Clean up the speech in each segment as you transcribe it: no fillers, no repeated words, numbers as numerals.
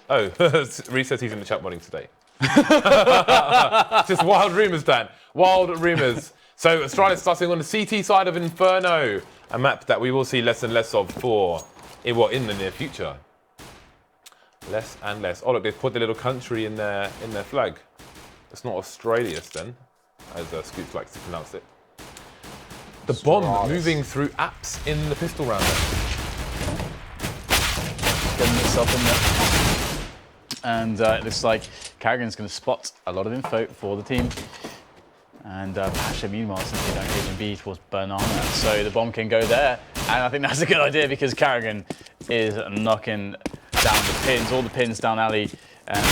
Oh, Reese says he's in the chat modding today. Just wild rumours, Dan. Wild rumours. So Astralis starting on the CT side of Inferno, a map that we will see less and less of in the near future. Less and less. Oh look, they've put the little country in their flag. It's not Australia then, as Scoops likes to pronounce it. The bomb moving through apps in the pistol round. Getting itself in there. And it looks like Carrigan's going to spot a lot of info for the team. And Pasha, meanwhile, since they don't engage in B towards Banana, so the bomb can go there. And I think that's a good idea because Carrigan is knocking down the pins, all the pins down alley. And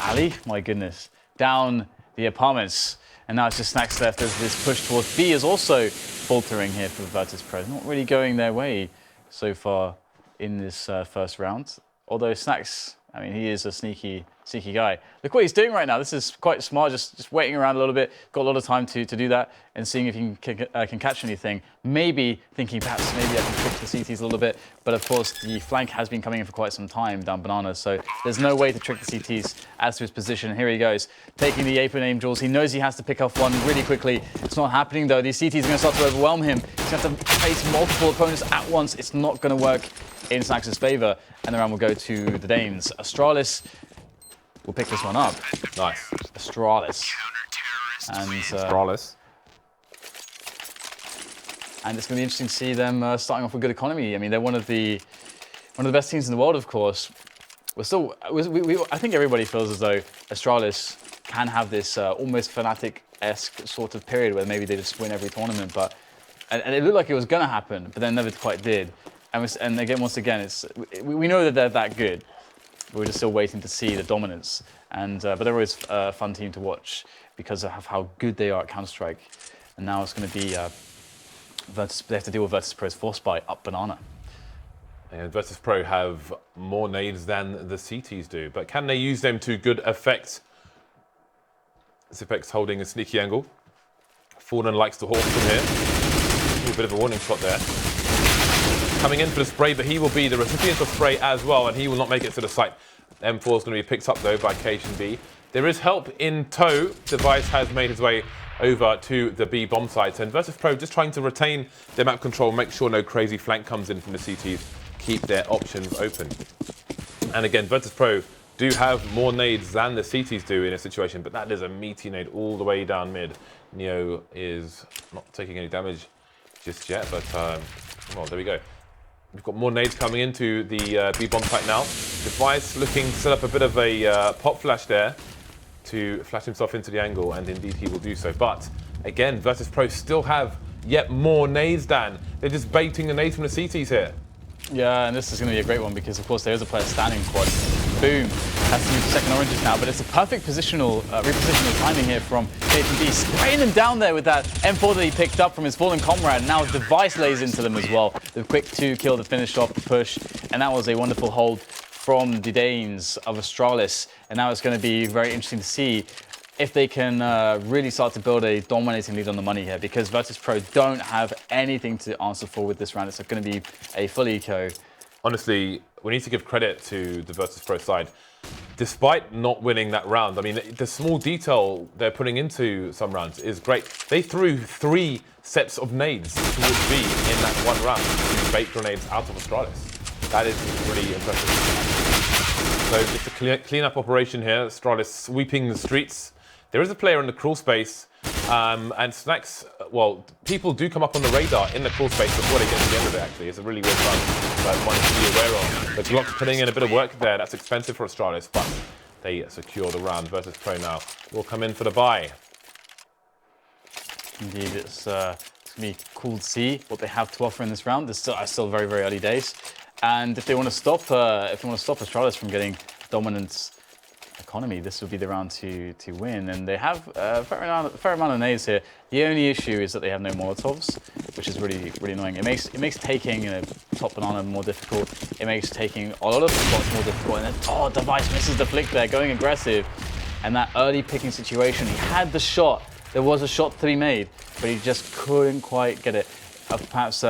alley? My goodness. Down the apartments. And now it's just Snacks left as this push towards B is also faltering here for Virtus.Pro. Not really going their way so far in this first round. Although Snacks, I mean, he is a sneaky guy. Look what he's doing right now. This is quite smart, just waiting around a little bit. Got a lot of time to do that and seeing if he can catch anything. Maybe thinking perhaps maybe I can trick the CTs a little bit. But of course, the flank has been coming in for quite some time down Banana. So there's no way to trick the CTs as to his position. Here he goes, taking the Ape and aim jewels. He knows he has to pick off one really quickly. It's not happening though. These CTs are going to start to overwhelm him. He's going to have to face multiple opponents at once. It's not going to work in Snacks' favor. And the round will go to the Danes. Astralis will pick this one up. Nice. Astralis. And Astralis. And it's going to be interesting to see them starting off with good economy. I mean, they're one of the best teams in the world, of course. I think everybody feels as though Astralis can have this almost Fnatic-esque sort of period where maybe they just win every tournament. And it looked like it was going to happen, but then never quite did. And again, once again, we know that they're that good. We're just still waiting to see the dominance. But they're always a fun team to watch because of how good they are at Counter-Strike. And now it's going to be they have to deal with Virtus.Pro's force buy up Banana. And Virtus.Pro have more nades than the CTs do, but can they use them to good effect? Zipek's holding a sneaky angle. Fallen likes to hawk from here. A bit of a warning shot there. Coming in for the spray, but he will be the recipient of spray as well, and he will not make it to the site. M4 is going to be picked up though by KSB. There is help in tow. Device has made his way over to the B bomb site, and Virtus.Pro just trying to retain their map control, make sure no crazy flank comes in from the CTs, keep their options open. And again, Virtus.Pro do have more nades than the CTs do in a situation, but that is a meaty nade all the way down mid. Neo is not taking any damage just yet, but well, there we go. We've got more nades coming into the B bomb site now. Device looking to set up a bit of a pop flash there to flash himself into the angle, and indeed he will do so. But again, Virtus.Pro still have yet more nades, Dan. They're just baiting the nades from the CTs here. Yeah, and this is going to be a great one because, of course, there is a player standing quad. Boom. Has to use the second oranges now, but it's a perfect positional repositional timing here from KSB, spraying them down there with that M4 that he picked up from his fallen comrade. And now Device lays into them as well. The quick 2 kill to finish off the push, and that was a wonderful hold from the Danes of Astralis. And now it's going to be very interesting to see if they can really start to build a dominating lead on the money here, because Virtus.Pro don't have anything to answer for with this round. It's going to be a full eco. Honestly, we need to give credit to the Virtus.Pro side. Despite not winning that round, I mean, the small detail they're putting into some rounds is great. They threw 3 sets of nades towards B in that one round to bait grenades out of Astralis. That is really impressive. So it's a clean-up operation here. Astralis sweeping the streets. There is a player in the crawl space, and Snacks, well, people do come up on the radar in the crawl space before they get to the end of it, actually. It's a really weird run that one to be aware of. The Glock's putting in a bit of work there. That's expensive for Astralis, but they secure the round. Virtus.Pro now will come in for the buy. Indeed, it's going to be cool to see what they have to offer in this round. It's still very, very early days. And if they want to stop Astralis from getting dominance economy, this would be the round to win. And they have a fair amount of nades here. The only issue is that they have no Molotovs, which is really, really annoying. It makes taking top Banana more difficult. It makes taking a lot of spots more difficult. And then, Device misses the flick there, going aggressive. And that early picking situation, he had the shot. There was a shot to be made, but he just couldn't quite get it. Perhaps,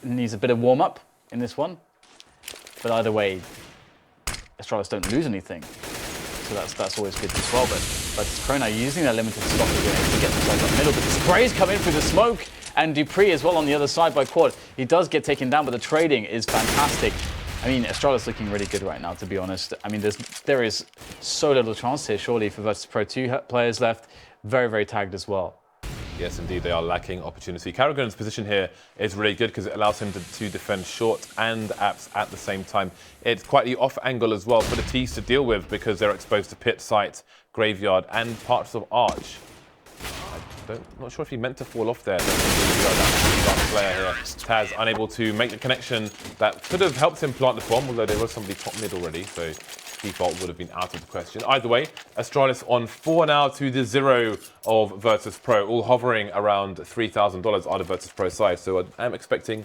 needs a bit of warm-up in this one. But either way, Astralis don't lose anything. So that's always good as well. But Virtus.Pro now using their limited stock again to get themselves up middle. But the sprays come in through the smoke, and Dupree as well on the other side by Quad. He does get taken down, but the trading is fantastic. I mean, Astralis looking really good right now, to be honest. I mean, there is so little chance here, surely, for Virtus.Pro. 2 players left. Very, very tagged as well. Yes, indeed, they are lacking opportunity. Karragan's position here is really good because it allows him to defend short and apps at the same time. It's quite the off angle as well for the T's to deal with because they're exposed to pit, site, graveyard, and parts of arch. I'm not sure if he meant to fall off there. That player here, Taz, unable to make the connection that could have helped him plant the bomb, although there was somebody top mid already, so default would have been out of the question. Either way, Astralis on 4 now to the 0 of Virtus.Pro, all hovering around $3,000 out of Virtus.Pro side. So I am expecting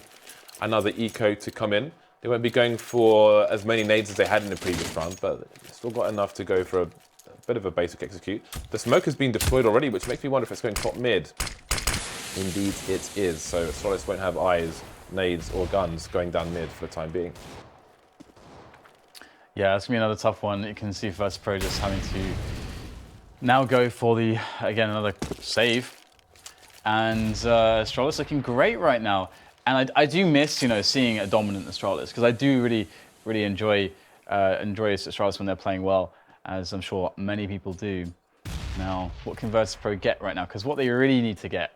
another eco to come in. They won't be going for as many nades as they had in the previous round, but still got enough to go for a bit of a basic execute. The smoke has been deployed already, which makes me wonder if it's going top mid. Indeed, it is. So Astralis won't have eyes, nades, or guns going down mid for the time being. Yeah, it's going to be another tough one. You can see Virtus.Pro just having to now go for the, again, another save. And Astralis looking great right now. And I do miss, you know, seeing a dominant Astralis, because I do really enjoy Astralis when they're playing well, as I'm sure many people do. Now, what can Virtus.Pro get right now? Because what they really need to get,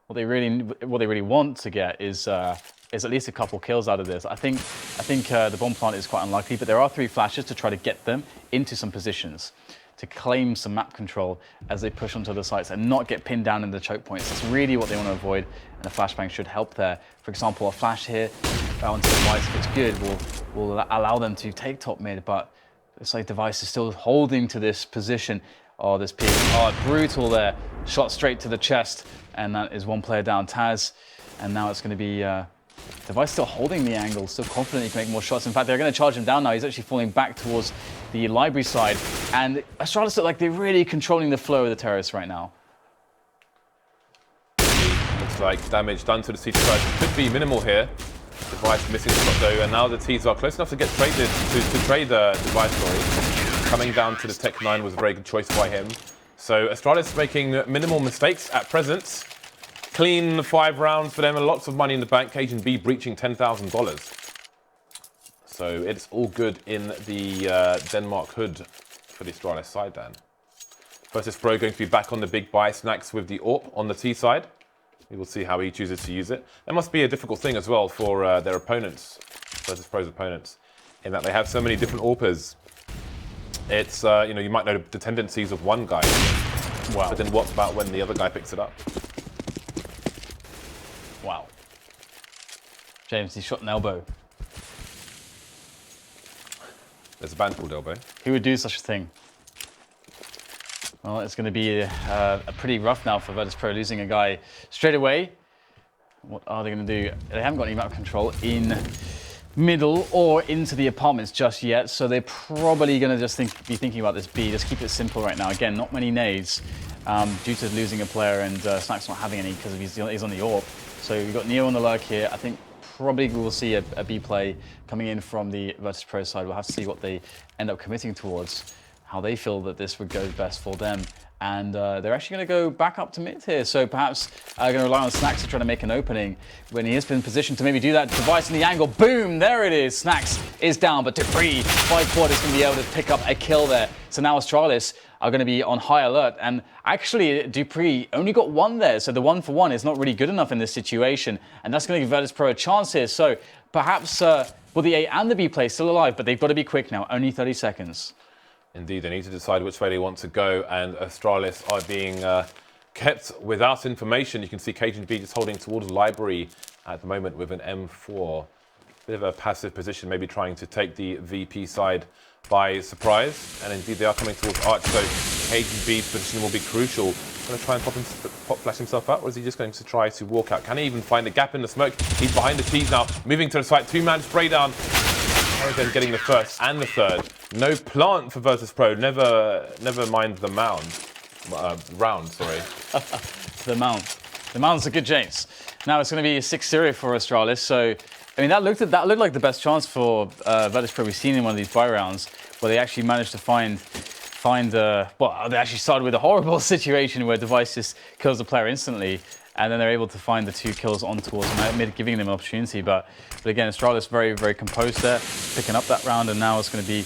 what they really want to get is at least a couple kills out of this. I think the bomb plant is quite unlikely, but there are 3 flashes to try to get them into some positions, to claim some map control as they push onto the sites and not get pinned down in the choke points. That's really what they want to avoid, and a flashbang should help there. For example, a flash here onto the device, if it's good, will allow them to take top mid, but it's like Device is still holding to this position. Oh, this peak, oh, brutal there. Shot straight to the chest, and that is 1 player down, Taz. And now it's going to be Device still holding the angle, still confident he can make more shots. In fact, they're going to charge him down now. He's actually falling back towards the library side. And Astralis look like they're really controlling the flow of the terrace right now. Looks like damage done to the CT side could be minimal here. Device missing the shot though, and now the T's are close enough to get traded, to trade the Device story. Coming down to the Tech 9 was a very good choice by him. So Astralis making minimal mistakes at present. Clean 5 rounds for them and lots of money in the bank. Cajun B breaching $10,000. So it's all good in the Denmark hood for the Astralis side then. Virtus.Pro going to be back on the big buy. Snacks with the AWP on the T side. We will see how he chooses to use it. That must be a difficult thing as well for their opponents, Virtus.Pro's opponents, in that they have so many different AWPers. It's, you know, you might know the tendencies of one guy. Wow. But then what about when the other guy picks it up? Wow. James, he shot an elbow. There's a band called Elbow. Who would do such a thing? Well, it's going to be a pretty rough now for Virtus.Pro, losing a guy straight away. What are they going to do? They haven't got any map control in middle or into the apartments just yet, so they're probably going to just be thinking about this B. Just keep it simple right now. Again, not many nades due to losing a player, and Snack's not having any because he's on the AWP. So we've got Neo on the lurk here. I think probably we'll see a B play coming in from the Virtus.Pro side. We'll have to see what they end up committing towards, how they feel that this would go best for them. And they're actually going to go back up to mid here. So perhaps going to rely on Snacks to try to make an opening when he has been positioned to maybe do that. Device in the angle. Boom! There it is. Snacks is down, but Dupree by Quad is going to be able to pick up a kill there. So now Astralis are going to be on high alert. And actually, Dupree only got 1 there. So the 1-for-1 is not really good enough in this situation. And that's going to give Virtus.Pro a chance here. So perhaps well, the A and the B play still alive, but they've got to be quick now. Only 30 seconds. Indeed, they need to decide which way they want to go, and Astralis are being kept without information. You can see Cajun B just holding towards library at the moment with an M4. Bit of a passive position, maybe trying to take the VP side by surprise. And indeed, they are coming towards Arch, so Cajun B's position will be crucial. Going to try and pop flash himself out, or is he just going to try to walk out? Can he even find a gap in the smoke? He's behind the T's now, moving to the site. 2-man spray down. Again, getting the first and the third. No plant for Virtus.Pro. Never mind the mound. Round, sorry. The mound. The mound's a good James. Now it's going to be a 6-0 for Astralis. So, I mean, that looked like the best chance for Virtus.Pro we've seen in one of these buy rounds. where they actually managed to find well, they actually started with a horrible situation where Device just kills the player instantly, and then they're able to find the 2 kills on towards mid, giving them an opportunity. But again, Astralis very, very composed there, picking up that round, and now it's going to be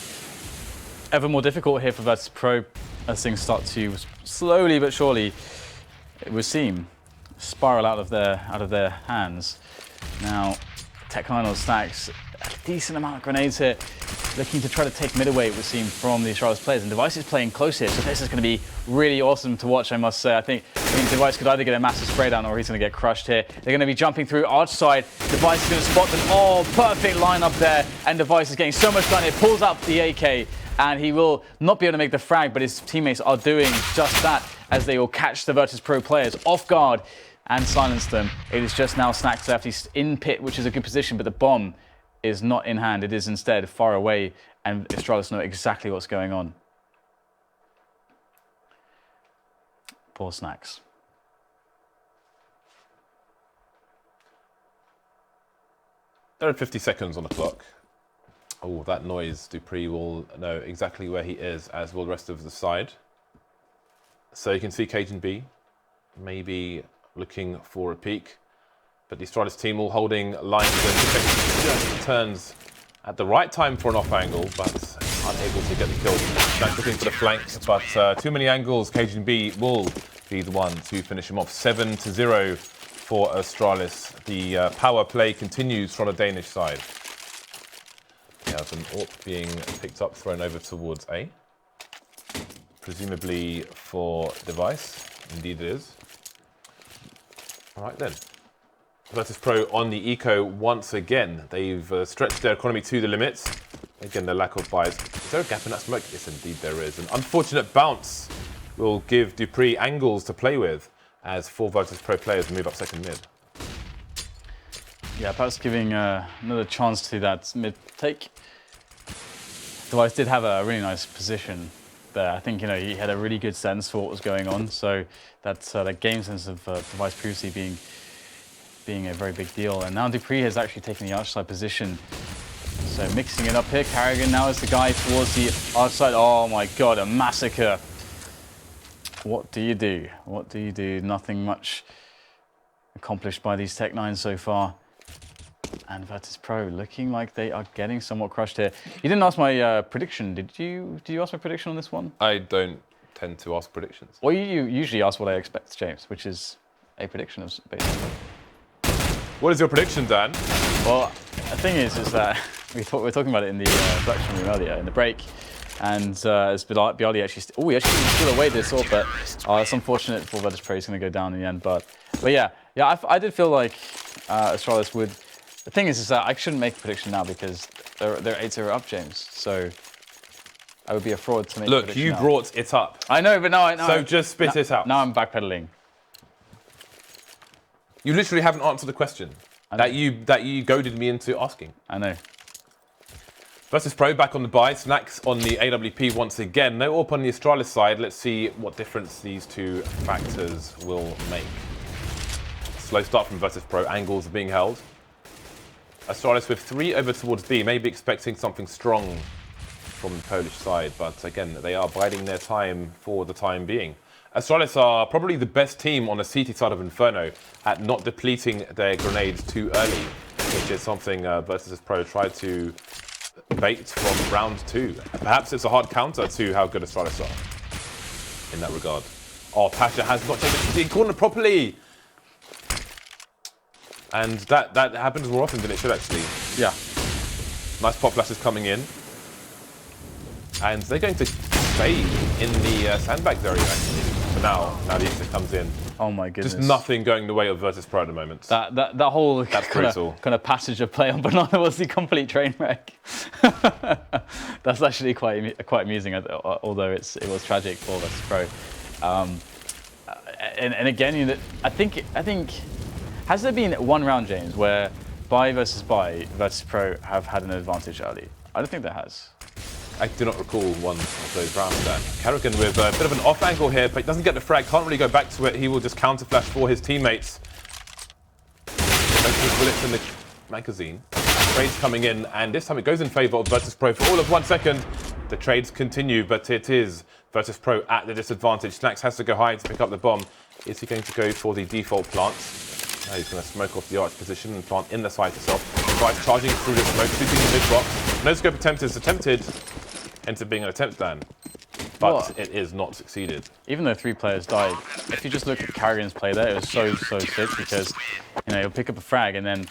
ever more difficult here for Virtus.Pro as things start to slowly but surely, it would seem, spiral out of their hands. Now, Tech9 on stacks a decent amount of grenades here, looking to try to take mid away, it would seem, from the Astralis players. And Device is playing close here, so this is going to be really awesome to watch, I must say. I think Device could either get a massive spray down or he's going to get crushed here. They're going to be jumping through arch side. Device is going to spot them. Oh, perfect lineup there. And Device is getting so much done. It pulls up the AK, and he will not be able to make the frag, but his teammates are doing just that as they will catch the Virtus.Pro players off guard and silence them. It is just now Snacks left. He's in pit, which is a good position, but the bomb is not in hand. It is instead far away, and Astralis know exactly what's going on. Poor Snacks. There are 50 seconds on the clock. Oh, that noise. Dupree will know exactly where he is, as will the rest of the side. So you can see Cajun B maybe looking for a peek. But the Astralis team all holding lines and just turns at the right time for an off angle, but unable to get the kill. That's looking for the flanks, but too many angles. Cajun B will be the one to finish him off. 7-0 for Astralis. The power play continues from the Danish side. We have an AWP being picked up, thrown over towards A. Presumably for Device. Indeed it is. All right then. Virtus.Pro on the eco once again. They've stretched their economy to the limits. Again, the lack of buys. Is there a gap in that smoke? Yes, indeed there is. An unfortunate bounce will give Dupree angles to play with as 4 Virtus.Pro players move up second mid. Yeah, perhaps giving another chance to that mid take. Device did have a really nice position there. I think, he had a really good sense for what was going on. So that game sense of Device previously being a very big deal. And now Dupree has actually taken the arch side position. So mixing it up here, Carrigan now is the guy towards the arch side. Oh my God, a massacre. What do you do? What do you do? Nothing much accomplished by these Tech9 so far. And Virtus.Pro looking like they are getting somewhat crushed here. You didn't ask my prediction, did you? Did you ask my prediction on this one? I don't tend to ask predictions. Well, you usually ask what I expect, James, which is a prediction of basically. What is your prediction, Dan? Well, the thing is that we were talking about it in the production room earlier, in the break, and as Bialy actually, he actually steal away this AWP, but it's unfortunate for Virtus.Pro. He's going to go down in the end. But yeah, I did feel like Astralis would. The thing is that I shouldn't make a prediction now because they're 8-0 up, James. So I would be a fraud to make. Look, a prediction you now. brought it up. I know, but no. So just spit it out. Now I'm backpedaling. You literally haven't answered the question that you goaded me into asking. I know. Virtus.Pro back on the buy. Snacks on the AWP once again. No AWP on the Astralis side. Let's see what difference these two factors will make. Slow start from Virtus.Pro. Angles are being held. Astralis with 3 over towards B. Maybe expecting something strong from the Polish side. But again, they are biding their time for the time being. Astralis are probably the best team on the CT side of Inferno at not depleting their grenades too early, which is something Virtus.Pro tried to bait from round 2. Perhaps it's a hard counter to how good Astralis are in that regard. Oh, Pasha has not taken the corner properly. And that happens more often than it should actually. Yeah. Nice pop flashes coming in. And they're going to stay in the sandbags area actually. For now the exit comes in. Oh my goodness. Just nothing going the way of Virtus.Pro at the moment. That whole kind of passage of play on Banana was the complete train wreck. That's actually quite amusing, although it was tragic for Virtus.Pro. And again, I think has there been one round, James, where buy versus buy Virtus.Pro have had an advantage early? I don't think there has. I do not recall one of those rounds there. Carrigan with a bit of an off angle here, but he doesn't get the frag, can't really go back to it. He will just counter flash for his teammates. Bullets in the magazine. Trades coming in, and this time it goes in favor of Virtus.Pro for all of 1 second. The trades continue, but it is Virtus.Pro at the disadvantage. Snacks has to go high to pick up the bomb. Is he going to go for the default plant? Now he's going to smoke off the arch position and plant in the site itself. Device charging through the smoke, shooting the mid-box. No scope attempt is attempted. Ends up being an attempt then. But it is not succeeded. Even though 3 players died, if you just look at Carrigan's play there, it was so sick because, you know, he'll pick up a frag and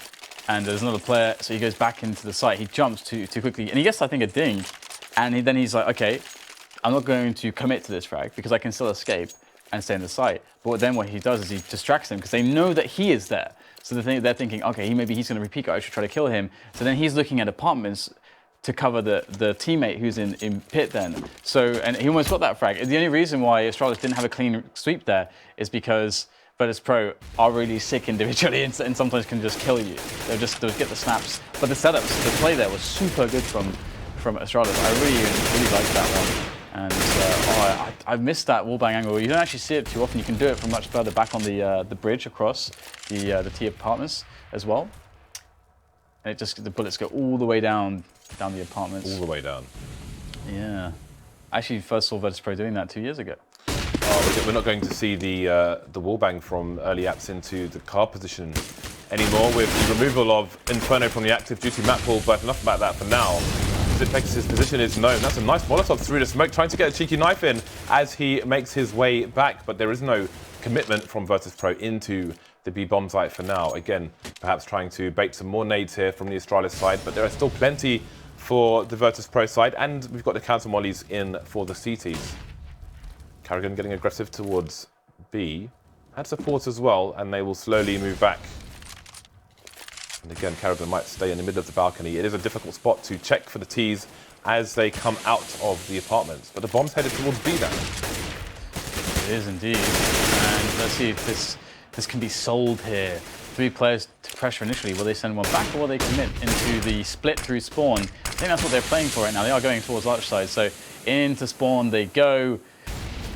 there's another player, so he goes back into the site. He jumps too quickly and he gets, I think, a ding. And then he's like, okay, I'm not going to commit to this frag because I can still escape and stay in the site. But then what he does is he distracts them because they know that he is there. So they're thinking, okay, maybe he's going to repeat, I should try to kill him. So then he's looking at apartments to cover the teammate who's in pit then. So, and he almost got that frag. The only reason why Astralis didn't have a clean sweep there is because Virtus.Pro are really sick individually and sometimes can just kill you. They'll get the snaps. But the setups, the play there was super good from Astralis. I really liked that one. And I missed that wallbang angle. You don't actually see it too often. You can do it from much further back on the bridge across the T apartments as well. And the bullets go all the way down the apartments. All the way down. Yeah. I actually first saw Virtus.Pro doing that 2 years ago. Oh, we're not going to see the wallbang from early apps into the car position anymore with the removal of Inferno from the active duty map pool, but enough about that for now. Zipex's position is known. That's a nice Molotov through the smoke, trying to get a cheeky knife in as he makes his way back, but there is no commitment from Virtus.Pro into the B bomb site for now. Again, perhaps trying to bait some more nades here from the Astralis side, but there are still plenty for the Virtus.Pro side, and we've got the counter mollies in for the CTs. Carrigan getting aggressive towards B. Had support as well, and they will slowly move back. And again, Carrigan might stay in the middle of the balcony. It is a difficult spot to check for the Ts as they come out of the apartments. But the bomb's headed towards B now. It is indeed. And let's see if this can be sold here. 3 players to pressure initially. Will they send one back or will they commit into the split through spawn? I think that's what they're playing for right now. They are going towards arch side. So into spawn they go.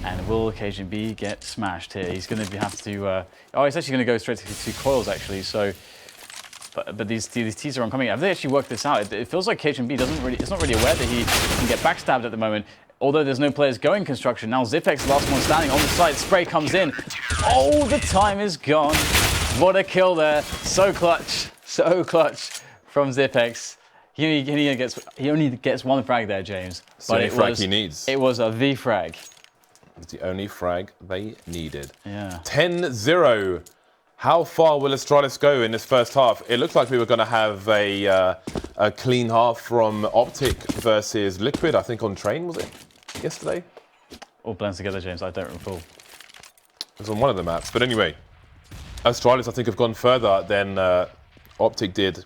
And will occasion B get smashed here? He's going to have to... he's actually going to go straight to coils actually. So... But these Ts are oncoming. Have they actually worked this out? It feels like KHB it's not really aware that he can get backstabbed at the moment. Although there's no players going construction. Now Zipex, the last one standing on the site. Spray comes in. Oh, the time is gone. What a kill there. So clutch from Zipex. He only gets 1 frag there, James. It's the only frag he needs. It was a V frag. It's the only frag they needed. Yeah. 10-0. How far will Astralis go in this first half? It looked like we were going to have a clean half from Optic versus Liquid, I think on Train, was it, yesterday? All blends together, James, I don't recall. It was on one of the maps. But anyway, Astralis, I think, have gone further than Optic did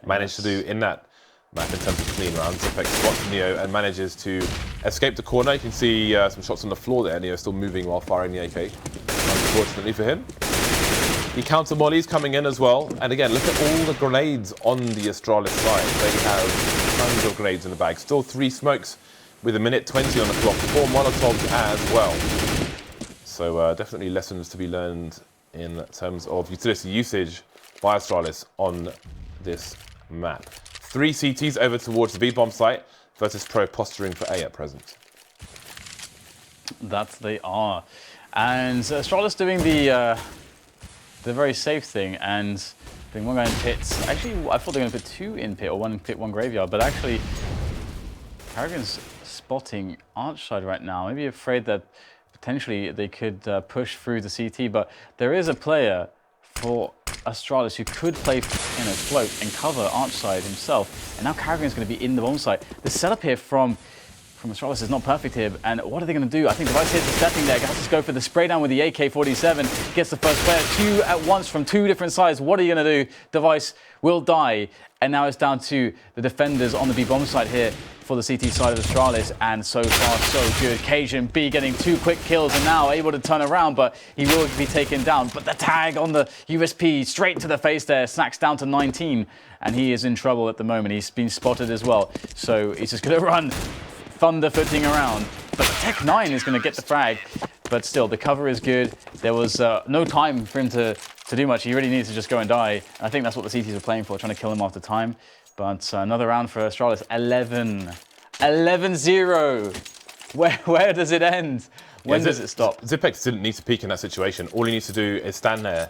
manage to do in that map in terms of clean rounds. Zipex spots Neo and manages to escape the corner. You can see some shots on the floor there. Neo still moving while firing the AK. Unfortunately for him. The counter mollies coming in as well. And again, look at all the grenades on the Astralis side. They have tons of grenades in the bag. Still 3 smokes with 1:20 on the clock. 4 Molotovs as well. So definitely lessons to be learned in terms of utility usage by Astralis on this map. 3 CTs over towards the B-bomb site. Virtus.Pro posturing for A at present. That they are. And Astralis doing the very safe thing and putting 1 guy in pits. Actually, I thought they were going to put 2 in pit or 1 in pit, 1 graveyard, but actually Carrigan's spotting arch side right now. Maybe afraid that potentially they could push through the CT, but there is a player for Astralis who could play float and cover arch side himself, and now Carrigan's going to be in the bomb site. The setup here from Astralis is not perfect here, and what are they going to do? I think Device hits the stepping there, has to go for the spray down with the AK-47, gets the first player, 2 at once from 2 different sides. What are you going to do? Device will die, and now it's down to the defenders on the B-bomb side here for the CT side of Astralis, and so far so good. Cajun B getting 2 quick kills and now able to turn around, but he will be taken down. But the tag on the USP straight to the face there, snacks down to 19, and he is in trouble at the moment. He's been spotted as well, so he's just going to run thunderfooting around. But the Tech 9 is going to get the frag, but still the cover is good. There was no time for him to do much. He really needs to just go and die. And I think that's what the CTs are playing for, trying to kill him after time. But another round for Astralis, 11 11-0. Where does it end? When does it stop? Zipex didn't need to peek in that situation. All he needs to do is stand there,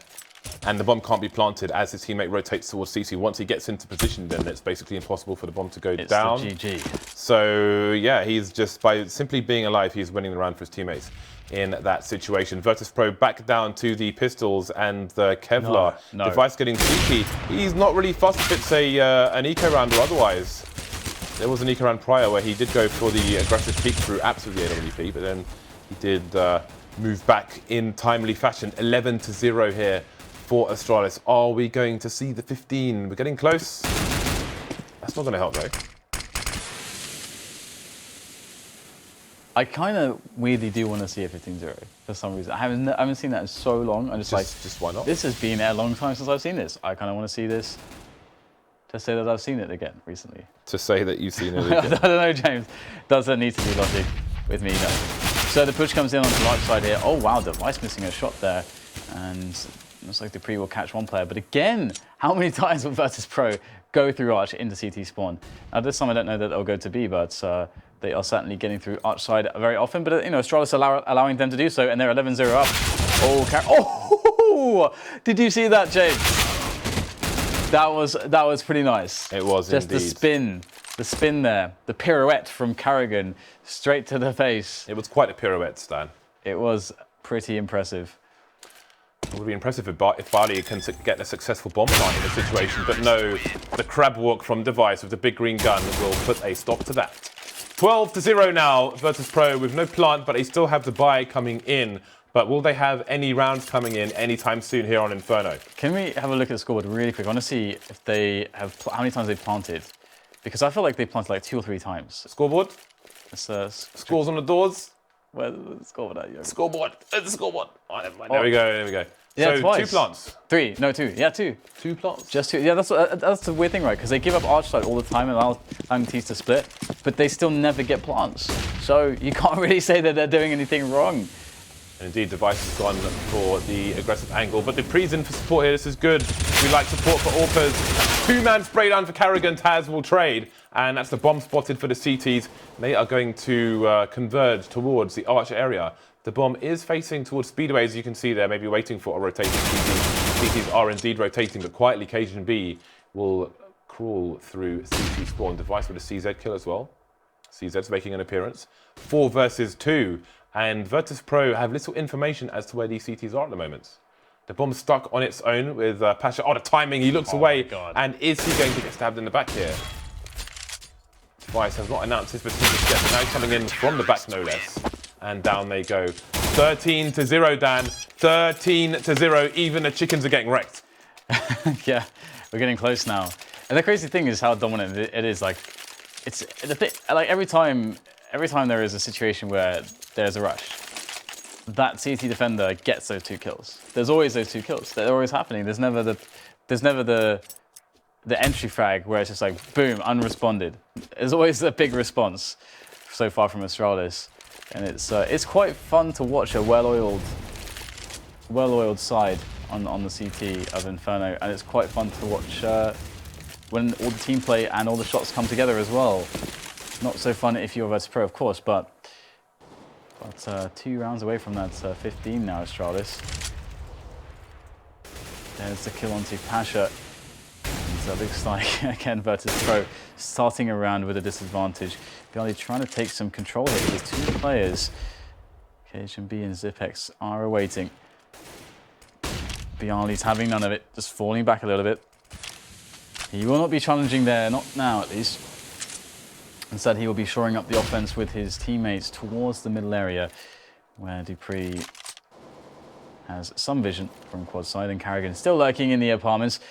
and the bomb can't be planted as his teammate rotates towards CT. Once he gets into position, then it's basically impossible for the bomb to go down. It's the GG. So yeah, he's just, by simply being alive, he's winning the round for his teammates in that situation. Virtus.Pro back down to the pistols and the Kevlar. No. Device getting cheeky. He's not really fussed if it's an eco round or otherwise. There was an eco round prior where he did go for the aggressive peek through absolutely AWP, but then he did move back in timely fashion. 11-0 here for Astralis. Are we going to see the 15? We're getting close. That's not going to help though. I kind of weirdly do want to see a 15-0 for some reason. I haven't seen that in so long. I'm just why not? This has been a long time since I've seen this. I kind of want to see this to say that I've seen it again recently. To say that you've seen it again. I don't know, James. Does there need to be logic with me? No. So the push comes in onto the right side here. Oh wow, Device missing a shot there. And looks like Dupree will catch one player. But again, how many times will Virtus.Pro go through Arch into CT spawn? Now this time I don't know that they'll go to B, but they are certainly getting through Arch side very often. But you know, Astralis allowing them to do so, and they're 11-0 up. Oh, did you see that, James? That was pretty nice. It was just indeed. The spin there, the pirouette from Carrigan straight to the face. It was quite a pirouette, Stan. It was pretty impressive. It would be impressive if Bali can get a successful bomb fight in the situation, but no, the crab walk from Device with the big green gun will put a stop to that. 12-0 now, Virtus.Pro with no plant, but they still have the buy coming in. But will they have any rounds coming in anytime soon here on Inferno? Can we have a look at the scoreboard really quick? I want to see if they have how many times they've planted, because I feel like they planted like 2 or 3 times. Scoreboard? Scores on the doors? Where's the scoreboard at? Yeah. Scoreboard. The scoreboard. Oh, never mind. There we go. There we go. Yeah, so twice. 2 plants. 3. No, 2. Yeah, 2. 2 plants. Just 2. Yeah, that's the weird thing, right? Because they give up arch side all the time and allow teams to split, but they still never get plants. So you can't really say that they're doing anything wrong. And indeed, Device has gone for the aggressive angle, but Dupree's in for support here. This is good. We like support for Orcas. 2-man spray down for Carrigan. Taz will trade, and that's the bomb spotted for the CTs. They are going to converge towards the arch area. The bomb is facing towards Speedway, as you can see there, maybe waiting for a rotating CT. CTs are indeed rotating, but quietly Cajun B will crawl through CT spawn. Device with a CZ kill as well. CZ's making an appearance. 4 versus 2. And Virtus.Pro have little information as to where these CTs are at the moment. The bomb's stuck on its own with Pasha. Oh, the timing, he looks away. And is he going to get stabbed in the back here? Device has not announced his position yet, but now he's coming in from the back, no less. And down they go. 13-0, Dan. 13-0. Even the chickens are getting wrecked. Yeah, we're getting close now. And the crazy thing is how dominant it is. Like, it's the thing, like every time there is a situation where there's a rush, that CT defender gets those 2 kills. There's always those 2 kills. They're always happening. There's never the entry frag where it's just like boom, unresponded. There's always a big response so far from Astralis, and it's quite fun to watch a well-oiled side on the CT of Inferno, and it's quite fun to watch when all the team play and all the shots come together as well. Not so fun if you're Virtus.Pro, of course, but 2 rounds away from that 15 now, Astralis. There's the kill onto Pasha. And it looks like, again, Virtus.Pro starting a round with a disadvantage. Bialy trying to take some control here with 2 players. Cajun B and Zipex are awaiting. Bialy's having none of it, just falling back a little bit. He will not be challenging there, not now at least. Instead, he will be shoring up the offense with his teammates towards the middle area, where Dupree has some vision from quad side, and Carrigan still lurking in the apartments.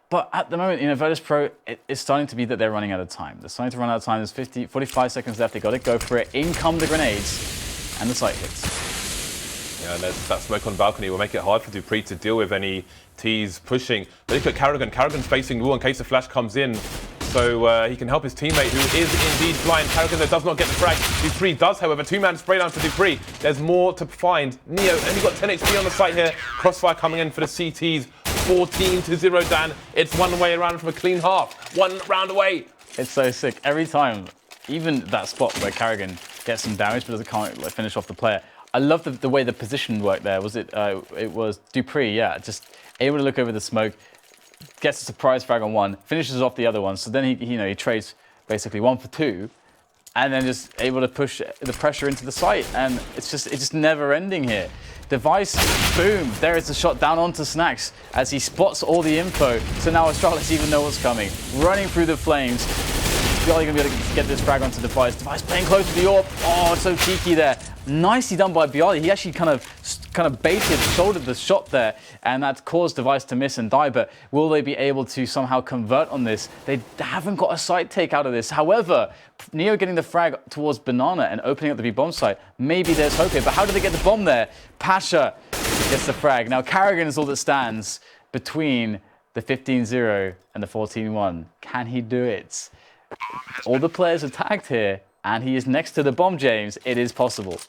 But at the moment, you know, Virtus.Pro, it's starting to be that they're running out of time. They're starting to run out of time. There's 45 seconds left. They got to go for it. In come the grenades, and the site hits. Yeah, there's that smoke on the balcony will make it hard for Dupree to deal with any T's pushing. But look at Carrigan. Carrigan's facing the wall in case the flash comes in. So he can help his teammate, who is indeed blind. Carrigan that does not get the frag. Dupree does, however. 2-man spray down for Dupree. There's more to find. Neo, and he got 10 HP on the site here. Crossfire coming in for the CTs. 14-0, Dan. It's one way around from a clean half. 1 round away. It's so sick. Every time even that spot where Carrigan gets some damage but can't like, finish off the player. I love the way the position worked there. Was it? It was Dupree, yeah, just able to look over the smoke, gets a surprise frag on one, finishes off the other one. So then he trades basically 1 for 2, and then just able to push the pressure into the site. And it's just never ending here. Device, boom, there is the shot down onto Snacks as he spots all the info. So now Astralis even know what's coming. Running through the flames. Bialy gonna be able to get this frag onto Device. Device playing close to the AWP. Oh, it's so cheeky there. Nicely done by Bialy. He actually kind of baited, shouldered the shot there, and that caused Device to miss and die. But will they be able to somehow convert on this? They haven't got a site take out of this. However, Neo getting the frag towards Banana and opening up the B bomb site, maybe there's hope here. But how do they get the bomb there? Pasha gets the frag. Now Carrigan is all that stands between the 15-0 and the 14-1. Can he do it? All the players are tagged here, and he is next to the bomb, James. It is possible.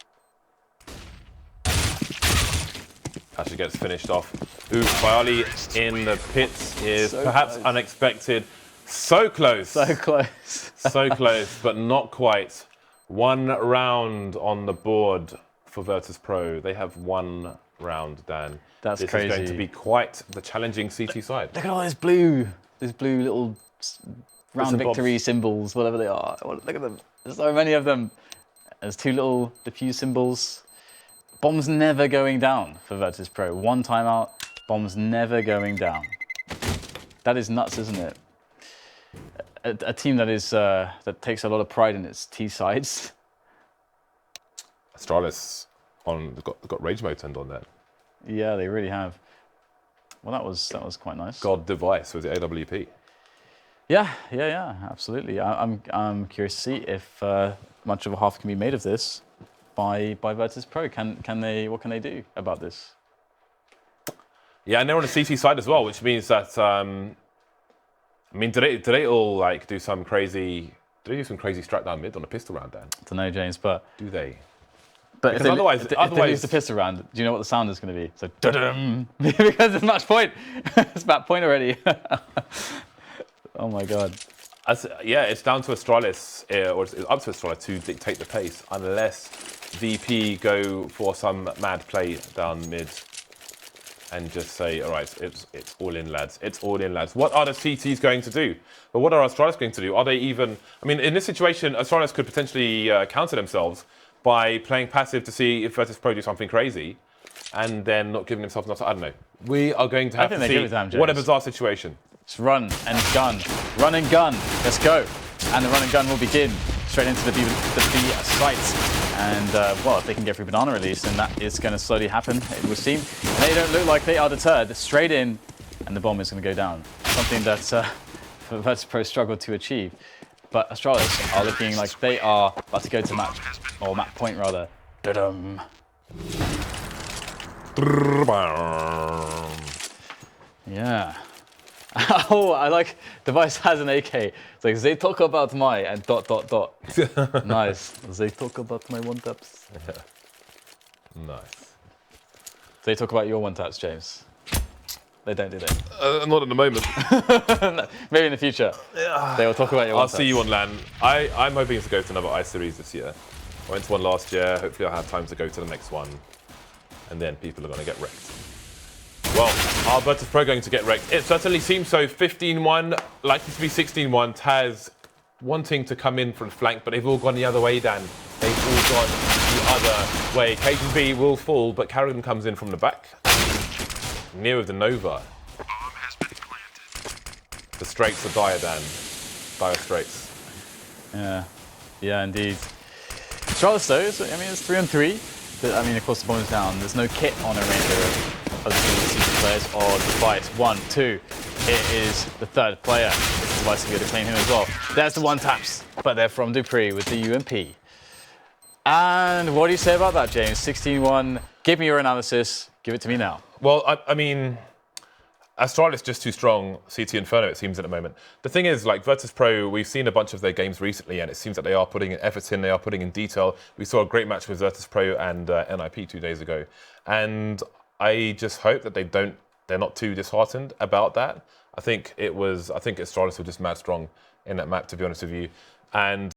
Pasha gets finished off. Ooh, Bialy in the pits is so perhaps close. Unexpected. So close. So close. So close, but not quite. 1 round on the board for Virtus.Pro. They have 1 round, Dan. That's this crazy. This is going to be quite the challenging CT side. Look at all those blue little round victory symbols, whatever they are. Look at them. There's so many of them. There's 2 little diffuse symbols. Bombs never going down for Virtus.Pro. 1 timeout, bombs never going down. That is nuts, isn't it? A team that is that takes a lot of pride in its T sides. Astralis got rage mode turned on there. Yeah, they really have. Well, that was quite nice. God Device with the AWP. Yeah, absolutely. I'm curious to see if much of a half can be made of this by Virtus.Pro. What can they do about this? Yeah, and they're on the CT side as well, which means that I mean, do they all like do some crazy strike down mid on a pistol round, Dan? I don't know, James, but do they? But if they lose the pistol round, do you know what the sound is going to be? So da-dum, because it's match point. It's match point already. Oh my God. Yeah, it's down to Astralis, or it's up to Astralis to dictate the pace, unless VP go for some mad play down mid and just say, all right, it's all in, lads. It's all in, lads. What are the CTs going to do? But what are Astralis going to do? Are they even... I mean, in this situation, Astralis could potentially counter themselves by playing passive to see if Virtus.Pro do something crazy and then not giving themselves enough... I don't know. We are going to have to see what a bizarre situation. Just run and gun. Run and gun. Let's go. And the run and gun will begin straight into the B site. And, well, if they can get through Banana release, then that is going to slowly happen, it would seem. And they don't look like they are deterred. Straight in, and the bomb is going to go down. Something that Virtus.Pro struggled to achieve. But Astralis are looking like they are about to go to match point, rather. Da-dum. Yeah. Oh, I like Device has an AK. It's like they talk about my and ... Nice. They talk about my one taps. Yeah. Nice. They talk about your one taps, James. They don't, do they? Not at the moment. Maybe in the future. Yeah. They will talk about your one taps. I'll see you on LAN. I'm hoping to go to another ice series this year. I went to one last year. Hopefully I'll have time to go to the next one. And then people are going to get wrecked. Well, are Virtus.Pro going to get wrecked? It certainly seems so. 15-1, likely to be 16-1. Taz wanting to come in from flank, but they've all gone the other way, Dan. They've all gone the other way. KGB will fall, but Carrigan comes in from the back. Near with the Nova. The straights are dire, Dan. Dire straights. Yeah, indeed. Astralis, though, I mean, it's 3-on-3. I mean, of course, the bomb is down. There's no kit on a range of the CT players or Device. 1, 2. It is the third player. Device will be able to claim him as well. There's the one taps, but they're from Dupree with the UMP. And what do you say about that, James? 16-1. Give me your analysis. Give it to me now. Well, I mean, Astralis just too strong. CT Inferno, it seems, at the moment. The thing is, like, Virtus.Pro, we've seen a bunch of their games recently, and it seems that they are putting in effort in, they are putting in detail. We saw a great match with Virtus.Pro and NIP 2 days ago. And I just hope that they're not too disheartened about that. I think Astralis were just mad strong in that map, to be honest with you. And